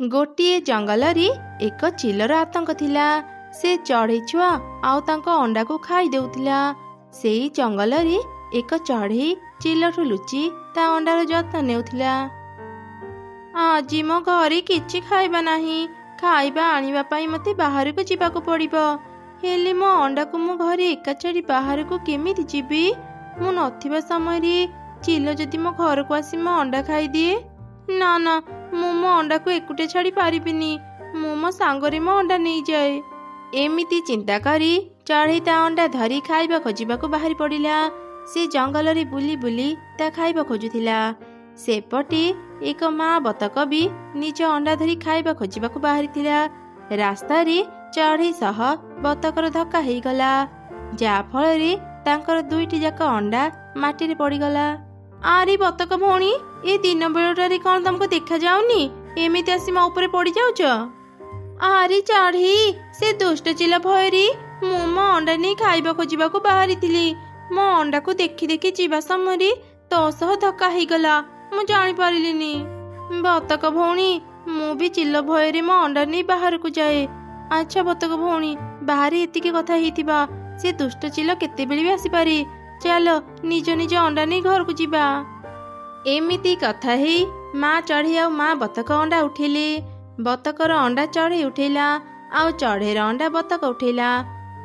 गोटिए जंगलरी एक चिलर आतंक थिला। से चढ़ई छुआ आउ तांको अंडा को खाई देउथिला। सेई जंगलरी एक चढ़ई चिलठु लुचि ता अंडार जत्न नेउथिला। आज मो घरे किछि खाइबा नाही, खाइबा आनिबा पई मते बाहर को जिबाको पड़िबो। हेले मो अंडा को मो घरे एका छाड़ी बाहर को केमिति जिबी? मु नथिबा समय रे चिल जदि मो घर को आसी मो अंडा खाई दिए, ना ना मु मो अंडा को एकुटे छाड़ी पारिबिनी। मु मो सांगरे मो अंडा नहीं जाए। एमिति चिंता करी चढ़ई ता अंडा धरी खाइबा खोजिबाको बाहरी पड़िला। से जंगल रे बुली बुली ता खाइबा खोजुथिला। सेपटे एक माँ बतक भी निज अंडा धरी खाइबा खोजिबाको बाहरी थिला। रास्ता रे चढ़ई सह बतकर धक्का हेगला, जा फल रे तांकर दुईटी जाक अंडा माटी रे पड़ीगला। आरे बतक भौणी, ए दिन बेलटारे कौन तुमको देखा जाउनी? एमिति आसी मो ऊपर पड़ी जाउछ? आरे चढ़ई, से दुष्ट चिला भयरी मु मो अंडा नहीं खाइबा खोजिबाको बाहरी थिली। मो अंडा को देखी देखी जीवा समय तो सह धक्का हेगला, मु जानी पारिलिनी। बतक भौणी, मु भी चिल्ल भयरे मो अंडा नहीं बाहर को जाए। अच्छा बतक भौणी, बाहर एतिके कथा हेतिबा, से दुष्ट चिल केते बेले भी आसी पारे। चल निज निज अंडा नहीं घर को जीवा। एमिति कथा हे माँ चढ़ई आ माँ बतक अंडा उठेले। बतकर अंडा चढ़ई उठेला, आउ चढ़ईर अंडा बतक उठेला।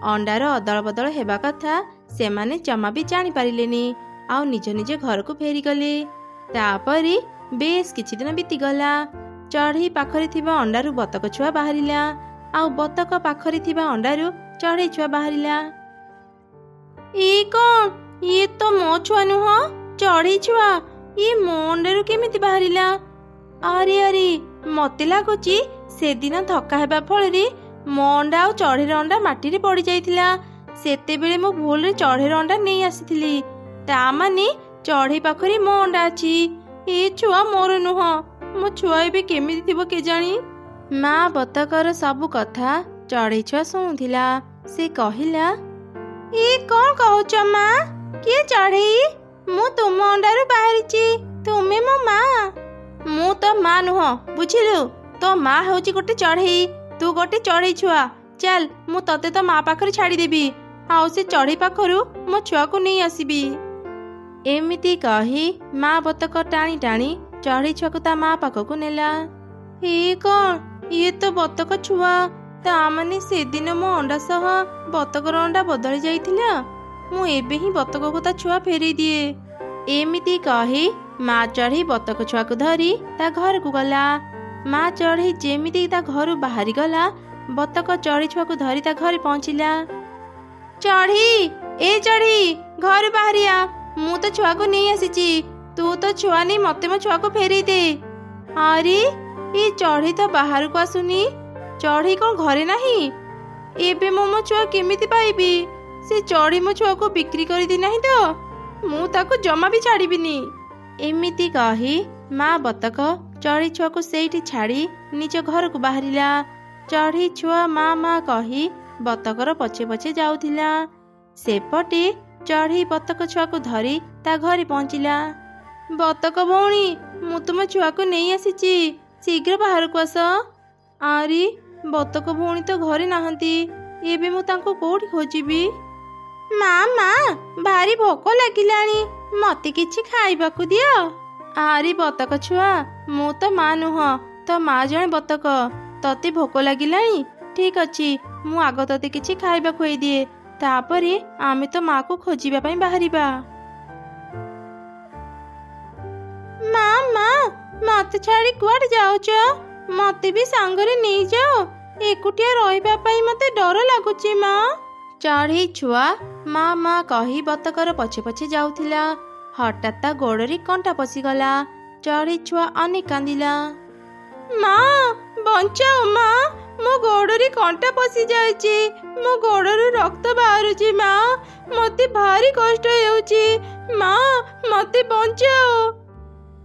अंडार अदल बदल हेबा कथा सेमाने जमा भी जानी पारिलेनी, आउ निज निज घर को फेरी गले। तापरे बेस किछि दिन बीतीगला। चढ़ई पाखरे थिबा अंडारू बतक छुआ बाहरिला, आउ बतक पाखरे थिबा अंडारू चढ़ई छुआ बाहरिला। ए कौन? ये तो मो छुआ नुह, चढ़ई छुआ। ये मो अंडारू केमिति बाहरिला? अरे अरे, मते लागुची से दिन धक्का हेबा फଳରେ मो अंडा आउ चढ़ईर अंडा माटी रे पड़ी जाइथिला। सेतेबेले मो भूल रे चढ़ईर अंडा नहीं आसीथिली। ता माने चढ़ई पाखरे मो अंडा अछि। ए छुआ मोर नुह, मो छुआ एबे केमिति थिबो केजानी? माँ बतकर सबु कथा चढ़ई छुआ शुणुथिला। से कहिला, ए कौन कहूच माँ? किए चढ़ई? मु तुम अंडारू बाहरिची, तुमे मो माँ। मु तो माँ नुह, बुझिलु? तो माँ होची गोटे चढ़ई, तू गोटे चढ़ई छुआ। चल मु तते तो माँ पाखरे छाड़ी देबी, आउ से चढ़ई पाखरु मो छुआ को नहीं आसीबी। एमिति कही माँ बतक टाणी टाणी चढ़ई छुआ को ता माँ पाखकु नेला। ए कौन? ये तो बतक छुआ। ता माने से दिन मो अंडा सह बतकर अंडा बदली जाइथिला। मु एबे ही बतक को ता छुआ फेरी दिए। एमिति कही माँ चढ़ई बतक छुआ को धरी ता घर को गला। माँ चढ़ई जेमिति ता घर बाहरी गला, बतक चढ़ई छुआ को धरी ता घर पहुंचिला। चढ़ई, ए चढ़ई, घर बाहरिया, मु तो छुआ को नहीं आसीची। तू तो छुआ नहीं, मते मो छुआ को फेरी दे। अरे ये चढ़ई तो बाहर को आसुनी, चढ़ई कौन घरे नहीं? एबे मो छुआ केमिति पाइबी? से चढ़ई मो छुआ को बिक्री कर दी नहीं तो मु ताको जमा भी छाड़ीबिनी। एमिति कही माँ बतक चढ़ई छुआ को सेठी छाड़ी निज घर को बाहरिला। चढ़ई छुआ माँ माँ कही बतकर पछे पछे जाउथिला। सेपटे चढ़ई बतक छुआ को धरी ता घरे पहुंचिला। बतक भौणी, मु तुम छुआ को नहीं आसीची, शीघ्र बाहर को आस। आरे बतक भौणी तो घरे नाहंती, एबे मु तांको कोठी खोजिबी? माँ माँ, भारी भोक लागिलानी, मते किछि खाइबाकू दियो। आरे बतक छुआ, मु तो माँ नुह, तो माँ जणे बतक। तते भोक लागिलानी, ठीक अछि, मु आग तते किछि खाइबा खुआई दिए, तापरे आमे तो माँ को खोजिबा पई बाहरिबा। माँ माँ, मते छाड़ी कुआड जाउछ? मते भी सांगरे नहीं जाओ, एकुटिया रहिबा पई मते डर लागुची माँ। चढ़ई छुआ माँ माँ कही बतकर पछे पछे जाउथिला। हठात ता गोड़री कंटा पशिगला। चढ़ई छुआ अनेक कांदिला। माँ बंचाओ माँ, मो गोड़री कंटा पशि जाइची, मो गोड़रू रक्त बाहरुची माँ, मते भारी कष्ट हेउची माँ, मते बंचाओ।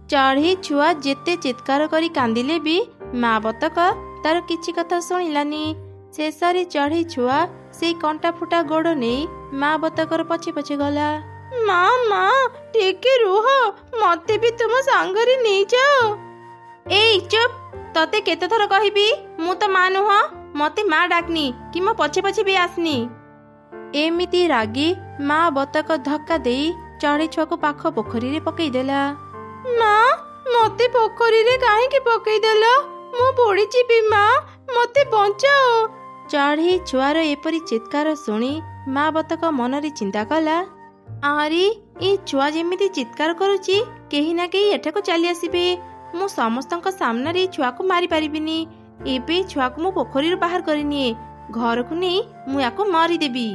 चढ़ई छुआ जेते चित्कार करी कांदिले भी माँ बतक तार किछि कथा शुणिलानी। शेषरे चढ़ई छुआ से कंटा फुटा गोड़ नहीं माँ बतकर पछे पछे गला। माँ माँ, टिके रुह, मते भी तुम सांगरे नहीं जाओ। ए चुप, तते केते थर कहबी मु तो माँ नुह, मते माँ डाकनी कि मो पछे पछे भी आसनी। एमिति रागी माँ बतक धक्का दे चढ़ई छुआ को पाख पोखरी रे पकईदेला। माँ मते पोखरी रे काहे पकईदेल, मु बुड़ी जीवी माँ, मते बंचाओ। चढ़ई छुआर एपरी चित्कार शुणी माँ बतक मनरे चिंता कला, आरी ए छुआ जेमिति चित्कार करुची केही ना केही एठाको चली आसीबे, मु समस्तक सामने छुआ को मारी पारिबिनी। एबे छुआ को मु पोखरी रे बाहर करिनी, घर को नहीं मु याको मारी देबी।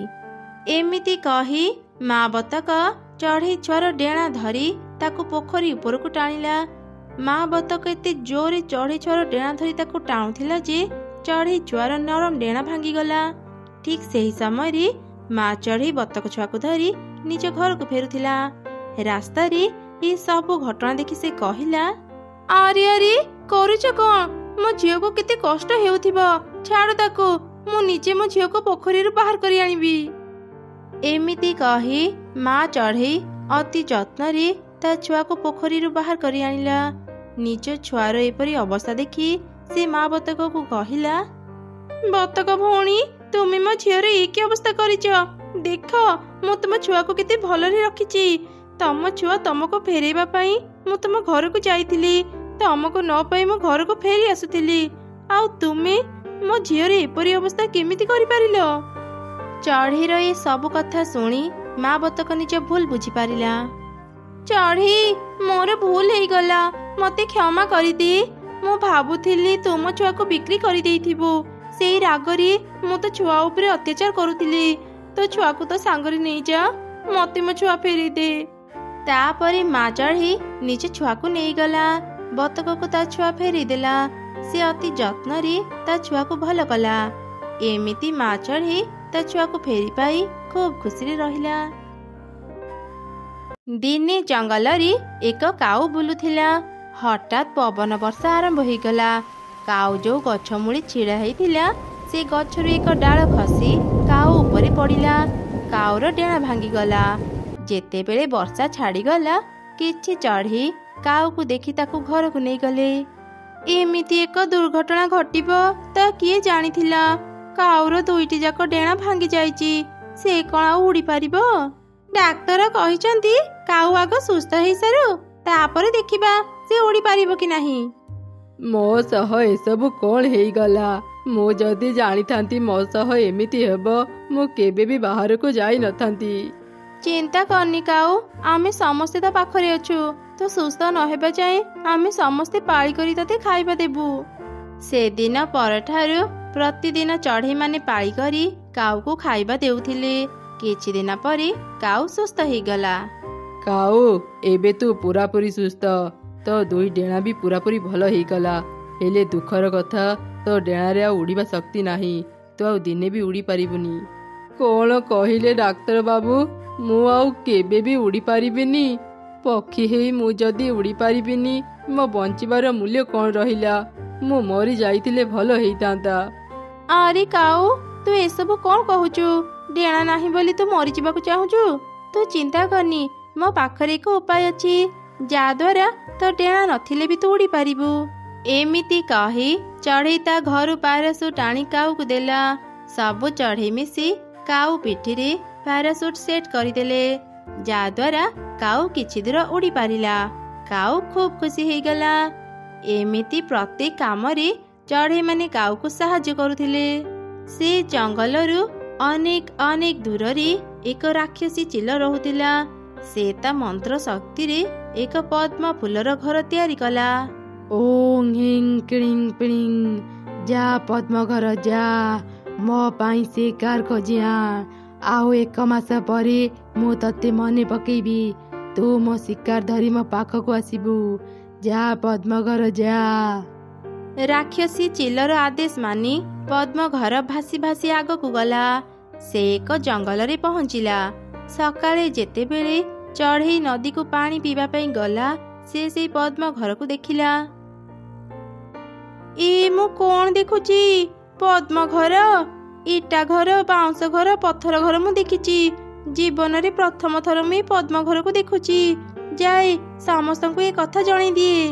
एमिति कही माँ बतक चढ़ई छुआर डेणा धरी ताको पोखरी ऊपर को टाणिला। माँ बतक एते जोरे चढ़ई छुआर डेणा धरी ताको टाणुथिला जे चढ़ई छुआर नरम डेणा भांगी गला। ठीक सही समय रे माँ चढ़ई बतक छुआ को धरी निज घर को फेरुथिला। रास्ता रे ये सब घटना देखि से कहिला, आरे आरे करूच कौन, मो झील को केते कष्ट हेउथिबो, छाड़ ताको, मु निजे मो झील को पोखरी रे बाहर करी आनिबी। एमिति कही माँ चढ़ई अति जत्न रे ता छुआ को पोखरी रे बाहर करी आनिला। निज छुआर एपरी अवस्था देखि से माँ बतक को कहिला, बतक भौणी तुमे मो झील रे एक अवस्था करिच, देख मु तुम छुआ को केते भलरे रखिची। तम छुआ तुमको फेरेबा पई मु तुम घर को जाइथिली, तुमको न पाई मो घर को फेरी आसुथिली, आउ तुमे मो झील रे एपरी अवस्था केमिति करि पारिलो। चढ़ईर ये सब कथा शुणी माँ बतक निज भूल बुझी पारिला। चढ़ई मोर भूल हो गला, मते क्षमा करि दे, मु भाबुथिली तुम छुआ को बिक्री करि देइथिबो, सेई रागरी मु तो छुआ उपरे अत्याचार करुथिली, तो छुआ को तो सांगरे नहीं जा, मते मो छुआ फेरी दे। तापरे माँ चढ़ई निज छुआ को नहीं गला, बतक को ता छुआ फेरी देला। से अति जत्न रे ता छुआ को भल कला। एमिति माँ चढ़ई ता छुआ को फेरी पाई खूब खुशी रे रहिला। दिने जंगल रे एक काऊ बुलुथिला। हठात पवन वर्षा आरंभ हो गला। काऊ जो गछ मूली छिड़ा होइथिला से गछरु एक डाल खसी काऊ उपरे पड़िला। काऊर डेणा भांगी गला। जेते बेले वर्षा छाड़ी गला किछि चढ़ई काऊ को देखि ताकू घर को नहीं गले। एमिति एक दुर्घटना घटिबो ता किए जानिथिला। काऊर दुईटी जाक डेणा भांगी जाइची, से कणा उड़ी पारिबो। डाक्टर कहिचंती काऊ आग सुस्थ हेई सारू तापरे देखिबा से उड़ी पारिबो कि नाही। मो सह एसबु कौन हेई गला, मो जदि जानी थांती मो सह एमिति हेबो मो केबे भी बाहर को जाई न थांती। चिंता करनी काऊ, आमे समस्ते तो पाखरे अछु, तो सुस्थ न हेबा जाए आमे समस्ते पाळी करी तते खाइबा देबु। से दिन परठारु प्रतिदिन चढ़ई माने पाळी करी काऊ को खाइबा देउथिले। किछि दिन परे काऊ सुस्थ हेई गला। काऊ एबे तू पूरापूरी सुस्थ, तो दुई डेणा भी पूरापूरी भल हेई गला। हेले दुखर कथा तो डेणारे आ उड़ीबा शक्ति नाही, तो आ दिने भी उड़ी पारिबुनी। कौन कहिले डाक्टर बाबू, मु आउ केबे भी उड़ी पारिबिनी। पक्षी हेई मु जदि उड़ी पारिबिनी मो बंचिबार मूल्य कौन रहिला। मु मरी जाइथिले भल हेइतांता। अरे काऊ तू एसबु कौन कहूचु, डेणा नाही बोली तू मरी जिबाकु चाहुचु। तू चिंता करनी, मो पाखरे एक उपाय अछि जा द्वारा तो डेणा नथिले भी तू उड़ी पारिबु। एमिति कही चढ़ई ता घर पारासूट टाणी काऊ को देला। सबु चढ़ई मिसी काऊ पिठी रे पारासूट सेट करदेले, जा द्वारा काऊ किछि दूर उड़ी पारिला। काऊ खूब खुशी हो गला। एमिति प्रत्येक काम रे चढ़ई माने काऊ को साहाय्य करुथिले। से जंगलरू अनेक अनेक दूर रे एक राक्षसी चिल रहुथिला। से ता मंत्र शक्ति रे एक पद्म फूलर घर तैयारी कला। ओं हिं क्लिं प्लिं, जा पद्म घर जा, मो पाई शिकार खोजिया। आउ एक मास परे मु तते मने पकेबी, तू मो शिकार धरी मो पाखक आसीबू। जा पद्म घर जा। राक्षसी चिलर आदेश मानी पद्म घर भासी भासी आग को गला। से एक जंगल रे पहुंचिला। सकाळे जेतेबेले चढ़ई नदी को पानी पीवा पई गला, से पद्म घर को देखिला। ए मु कौन देखुची, पद्म घर, इटा घर, बाउंस घर, पत्थर घर मु देखिची। जीवन रे प्रथम थर मु पद्म घर को देखुची। जाए समस्त को ये कथा जणाई दिए।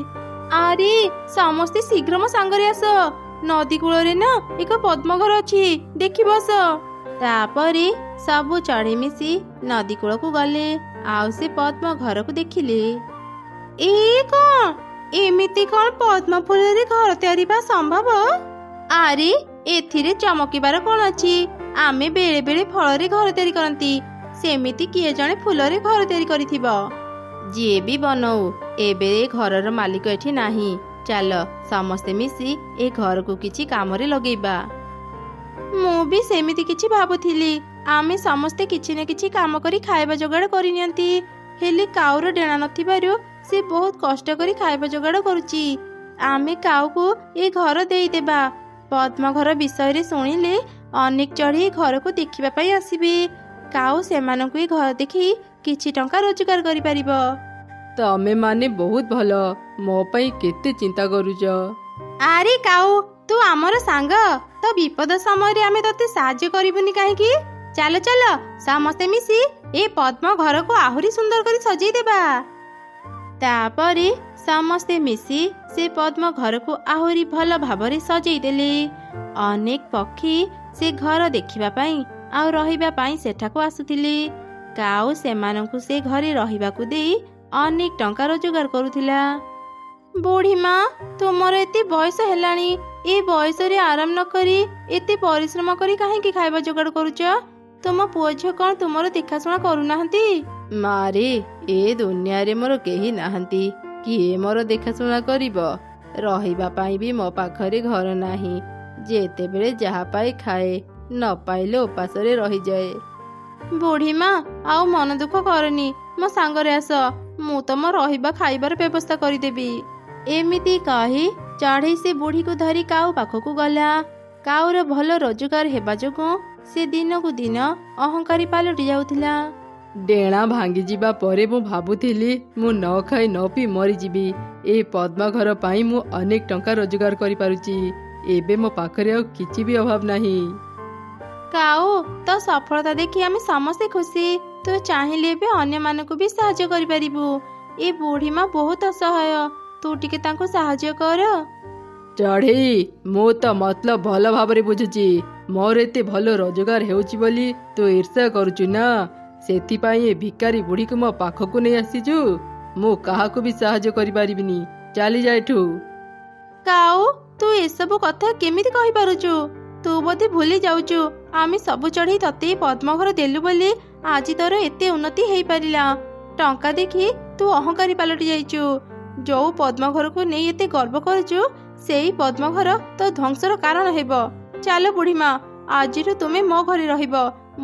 ଆରେ ସମସ୍ତେ ଶୀଘ୍ର ମୋ ସାଙ୍ଗରେ ଆସ, ନଦୀ କୂଳରେ ନା ଏକ ପଦ୍ମଘର ଅଛି, ଦେଖିବ ଆସ। ତାପରେ ସବୁ ଚଢ଼େଇ ମିଶି ନଦୀ କୂଳକୁ ଗଲେ ଆଉ ସେ ପଦ୍ମ ଘରକୁ ଦେଖିଲେ। ଏ କଣ, ଏମିତି କଣ ପଦ୍ମ ଫୁଲରେ ଘର ତିଆରି ବା ସମ୍ଭବ? ଆରେ ଏଥିରେ ଚମକିବାର କଣ ଅଛି? ଆମେ ବେଳେ ବେଳେ ଫଳରେ ଘର ତିଆରି କରନ୍ତି, ସେମିତି କିଏ ଜଣେ ଫୁଲରେ ଘର ତିଆରି କରିଥିବ। ଯିଏ ବି ବନଉ, ଏବେ ଏ ଘରର ମାଲିକ ଏଠି ନାହିଁ, ଚାଲ ସମସ୍ତେ ମିଶି ଏ ଘରକୁ କିଛି କାମରେ ଲଗେଇବା। ମୁଁ ବି ସେମିତି କିଛି ଭାବୁଥିଲି, ଆମେ ସମସ୍ତେ କିଛି ନା କିଛି କାମ କରି ଖାଇବା ଯୋଗାଡ଼ କରିନିଅନ୍ତି, ହେଲେ କାଉର ଡେଣା ନଥିବାରୁ ସେ ବହୁତ କଷ୍ଟ କରି ଖାଇବା ଯୋଗାଡ଼ କରୁଛି। ଆମେ କାଉକୁ ଏ ଘର ଦେଇଦେବା। ପଦ୍ମଘର ବିଷୟରେ ଶୁଣିଲେ ଅନେକ ଚଢ଼େଇ ଘରକୁ ଦେଖିବା ପାଇଁ ଆସିବେ। କାଉ ସେମାନଙ୍କୁ ଏ ଘର ଦେଖି କିଛି ଟଙ୍କା ରୋଜଗାର କରିପାରିବ। ତମେ ମାନେ ବହୁତ ଭଲ, ମୋ ପାଇଁ କେତେ ଚିନ୍ତା କରୁଛ। ଆରେ କାଉ, ତୁ ଆମର ସାଙ୍ଗ, ତ ବିପଦ ସମୟରେ ଆମେ ତତେ ସାହାଯ୍ୟ କରିବୁନି କାହିଁକି? ଚାଲ ଚାଲ ସମସ୍ତେ ମିଶି ଏ ପଦ୍ମ ଘରକୁ ଆହୁରି ସୁନ୍ଦର କରି ସଜେଇ ଦେବା। ତାପରେ ସମସ୍ତେ ମିଶି ସେ ପଦ୍ମ ଘରକୁ ଆହୁରି ଭଲ ଭାବରେ ସଜେଇ ଦେଲେ। ଅନେକ ପକ୍ଷୀ ସେ ଘର ଦେଖିବା ପାଇଁ ଆଉ ରହିବା ପାଇଁ ସେଠାକୁ ଆସୁଥିଲେ। କାଉ ସେମାନଙ୍କୁ ସେ ଘରେ ରହିବାକୁ ଦେଇ ଅନେକ ଟଙ୍କା ରୋଜଗାର କରୁଥିଲା। ବୁଢ଼ୀମା, ତୁମର ଏତେ ବୟସ ହେଲାଣି, ଏ ବୟସରେ ଆରାମ ନ କରି ଏତେ ପରିଶ୍ରମ କରି କାହିଁକି ଖାଇବା ଯୋଗାଡ଼ କରୁଛ? ତୁମ ପୁଅ ଝିଅ କଣ ତୁମର ଦେଖାଶୁଣା କରୁନାହାନ୍ତି? ମାରେ, ଏ ଦୁନିଆରେ ମୋର କେହି ନାହାନ୍ତି, କିଏ ମୋର ଦେଖାଶୁଣା କରିବ? ରହିବା ପାଇଁ ବି ମୋ ପାଖରେ ଘର ନାହିଁ, ଯେତେବେଳେ ଯାହା ପାଏ ଖାଏ, ନ ପାଇଲେ ଉପାସରେ ରହିଯାଏ। ବୁଢ଼ୀମା, ଆଉ ମନ ଦୁଃଖ କରନି, ମୋ ସାଙ୍ଗରେ ଆସ, ମୁଁ ତମ ରହିବା ଖାଇବାର ବ୍ୟବସ୍ଥା କରିଦେବି। ଏମିତି କହି ଚଢ଼େଇ ସେ ବୁଢ଼ୀକୁ ଧରି କାଉ ପାଖକୁ ଗଲା। କାଉର ଭଲ ରୋଜଗାର ହେବା ଯୋଗୁଁ ସେ ଦିନକୁ ଦିନ ଅହଙ୍କାରୀ ପାଲଟି ଯାଉଥିଲା। ଡେଣା ଭାଙ୍ଗିଯିବା ପରେ ମୁଁ ଭାବୁଥିଲି ମୁଁ ନ ଖାଇ ନ ପିଇ ମରିଯିବି। ଏ ପଦ୍ମଘର ପାଇଁ ମୁଁ ଅନେକ ଟଙ୍କା ରୋଜଗାର କରିପାରୁଛି, ଏବେ ମୋ ପାଖରେ ଆଉ କିଛି ବି ଅଭାବ ନାହିଁ। କାଉ, ତ ସଫଳତା ଦେଖି ଆମେ ସମସ୍ତେ ଖୁସି। ତୁ ଚାହିଁଲେ ଏବେ ଅନ୍ୟମାନଙ୍କୁ ବି ସାହାଯ୍ୟ କରିପାରିବୁ। ଏ ବୁଢ଼ୀମା ବହୁତ ଅସହାୟ, ତୁ ଟିକେ ତାଙ୍କୁ ସାହାଯ୍ୟ କର। ଚଢ଼େଇ, ମୁଁ ତ ମତଲବ ଭଲ ଭାବରେ ବୁଝୁଛି। ମୋର ଏତେ ଭଲ ରୋଜଗାର ହେଉଛି ବୋଲି ତୁ ଈର୍ଷା କରୁଛୁ ନା? ସେଥିପାଇଁ ଏ ଭିକାରୀ ବୁଢ଼ୀକୁ ମୋ ପାଖକୁ ନେଇ ଆସିଛୁ। ମୁଁ କାହାକୁ ବି ସାହାଯ୍ୟ କରିପାରିବିନି, ଚାଲିଯା ଏଠୁ। କାଉ, ତୁ ଏସବୁ କଥା କେମିତି କହିପାରୁଛୁ? ତୁ ବୋଧେ ଭୁଲି ଯାଉଛୁ, ଆମେ ସବୁ ଚଢ଼େଇ ତତେ ପଦ୍ମଘର ଦେଲୁ ବୋଲି ଆଜି ତୋର ଏତେ ଉନ୍ନତି ହେଇପାରିଲା। ଟଙ୍କା ଦେଖି ତୁ ଅହଙ୍କାରୀ ପାଲଟି ଯାଇଛୁ। ଯୋଉ ପଦ୍ମଘରକୁ ନେଇ ଏତେ ଗର୍ବ କରୁଛୁ, ସେଇ ପଦ୍ମଘର ତୋ ଧ୍ୱଂସର କାରଣ ହେବ। ଚାଲ ବୁଢ଼ୀମା, ଆଜିରୁ ତୁମେ ମୋ ଘରେ ରହିବ,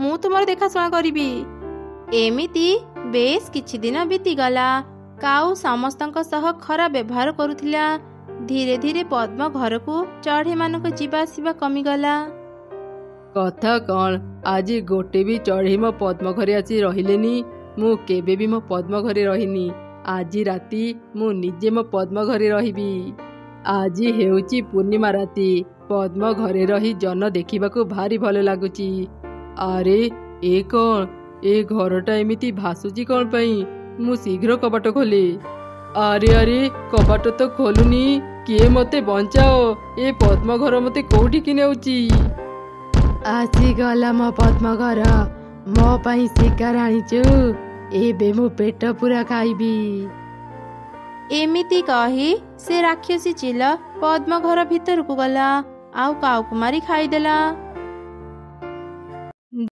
ମୁଁ ତୁମର ଦେଖାଶୁଣା କରିବି। ଏମିତି ବେଶ କିଛି ଦିନ ବିତିଗଲା। କାଉ ସମସ୍ତଙ୍କ ସହ ଖରାପ ବ୍ୟବହାର କରୁଥିଲା। ଧୀରେ ଧୀରେ ପଦ୍ମ ଘରକୁ ଚଢ଼େଇମାନଙ୍କ ଯିବା ଆସିବା କମିଗଲା। କଥା କଣ, ଆଜି ଗୋଟେ ବି ଚଢ଼େଇ ମୋ ପଦ୍ମ ଘରେ ଆସି ରହିଲେନି। ମୁଁ କେବେ ବି ମୋ ପଦ୍ମ ଘରେ ରହିନି, ଆଜି ରାତି ମୁଁ ନିଜେ ମୋ ପଦ୍ମ ଘରେ ରହିବି। ଆଜି ହେଉଛି ପୂର୍ଣ୍ଣିମା ରାତି, ପଦ୍ମ ଘରେ ରହି ଜହ୍ନ ଦେଖିବାକୁ ଭାରି ଭଲ ଲାଗୁଛି। ଆରେ ଏ କଣ, ଏ ଘରଟା ଏମିତି ଭାସୁଛି କଣ ପାଇଁ? ମୁଁ ଶୀଘ୍ର କବାଟ ଖୋଲେ। ଆରେ ଆରେ, କବାଟ ତ ଖୋଲୁନି, କିଏ ମୋତେ ବଞ୍ଚାଅ, ଏ ପଦ୍ମ ଘର ମୋତେ କୋଉଠିକି ନେଉଛି? ଆସିଗଲା ମୋ ପଦ୍ମ ଘର, ମୋ ପାଇଁ ଶିକାର ଆଣିଛୁ, ଏବେ ମୁଁ ପେଟ ପୁରା ଖାଇବି। ଏମିତି କହି ସେ ରାକ୍ଷସୀ ଚିଲ ପଦ୍ମଘର ଭିତରକୁ ଗଲା ଆଉ କାଉକୁ ମାରି ଖାଇଦେଲା।